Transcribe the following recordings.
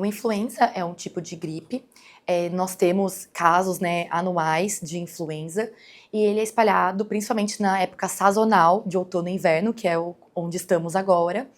influenza é um tipo de gripe. Nós temos casos, né, anuais de influenza e ele é espalhado principalmente na época sazonal de outono e inverno, que é onde estamos agora,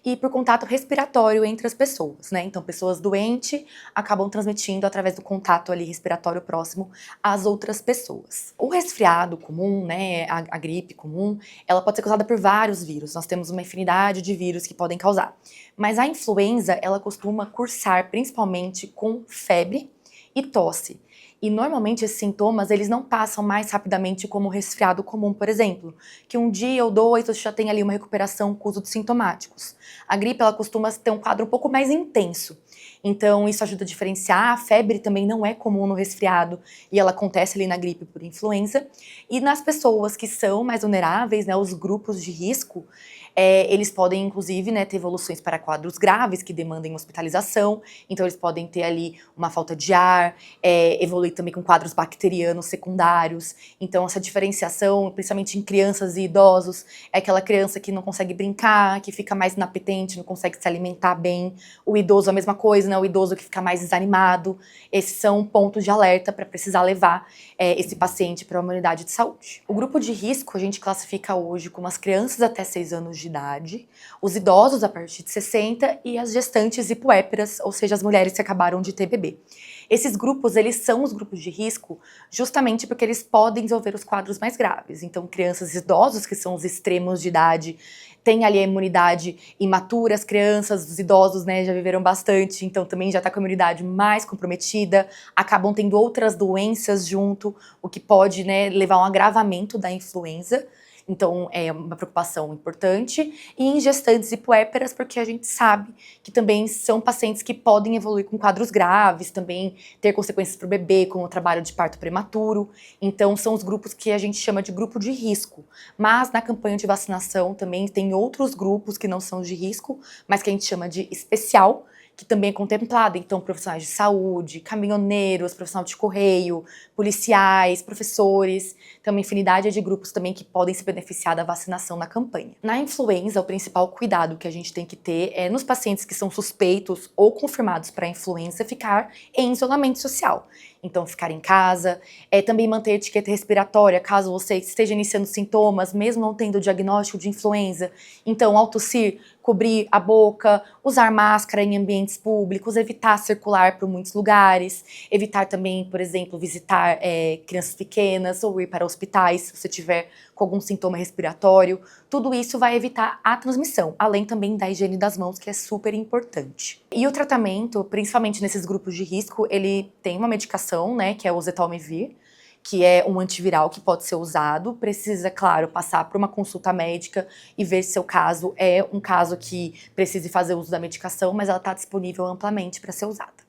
e por contato respiratório entre as pessoas, né? Então, pessoas doentes acabam transmitindo através do contato ali respiratório próximo às outras pessoas. O resfriado comum, né, a gripe comum, ela pode ser causada por vários vírus. Nós temos uma infinidade de vírus que podem causar. Mas a influenza, ela costuma cursar principalmente com febre e tosse. E normalmente esses sintomas, eles não passam mais rapidamente como o resfriado comum, por exemplo, que um dia ou dois você já tem ali uma recuperação com uso de sintomáticos. A gripe, ela costuma ter um quadro um pouco mais intenso. Então, isso ajuda a diferenciar. A febre também não é comum no resfriado e ela acontece ali na gripe por influenza. E nas pessoas que são mais vulneráveis, né, os grupos de risco, eles podem, inclusive, né, ter evoluções para quadros graves que demandem hospitalização. Então, eles podem ter ali uma falta de ar, evoluir também com quadros bacterianos secundários. Então, essa diferenciação, principalmente em crianças e idosos, é aquela criança que não consegue brincar, que fica mais inapetente, não consegue se alimentar bem. O idoso, a mesma coisa, né? O idoso que fica mais desanimado. Esses são pontos de alerta para precisar levar esse paciente para uma unidade de saúde. O grupo de risco a gente classifica hoje como as crianças até 6 anos de idade, os idosos a partir de 60 e as gestantes e puérperas, ou seja, as mulheres que acabaram de ter bebê. Esses grupos, eles são os grupos de risco justamente porque eles podem desenvolver os quadros mais graves. Então, crianças e idosos, que são os extremos de idade, têm ali a imunidade imatura, as crianças, os idosos, né, já viveram bastante, então também já está com a imunidade mais comprometida, acabam tendo outras doenças junto, o que pode, né, levar a um agravamento da influenza. Então, é uma preocupação importante. E em gestantes e puérperas, porque a gente sabe que também são pacientes que podem evoluir com quadros graves, também ter consequências para o bebê, como o trabalho de parto prematuro. Então, são os grupos que a gente chama de grupo de risco. Mas na campanha de vacinação também tem outros grupos que não são de risco, mas que a gente chama de especial, que também é contemplado, então profissionais de saúde, caminhoneiros, profissional de correio, policiais, professores, tem uma infinidade de grupos também que podem se beneficiar da vacinação na campanha. Na influenza, o principal cuidado que a gente tem que ter é nos pacientes que são suspeitos ou confirmados para a influenza ficar em isolamento social. Então, ficar em casa, também manter a etiqueta respiratória, caso você esteja iniciando sintomas, mesmo não tendo o diagnóstico de influenza. Então, ao tossir, cobrir a boca, usar máscara em ambientes públicos, evitar circular por muitos lugares, evitar também, por exemplo, visitar crianças pequenas ou ir para hospitais se você tiver com algum sintoma respiratório. Tudo isso vai evitar a transmissão, além também da higiene das mãos, que é super importante. E o tratamento, principalmente nesses grupos de risco, ele tem uma medicação, né, que é o Zetalmivir, que é um antiviral que pode ser usado. Precisa, claro, passar por uma consulta médica e ver se seu caso é um caso que precise fazer uso da medicação, mas ela está disponível amplamente para ser usada.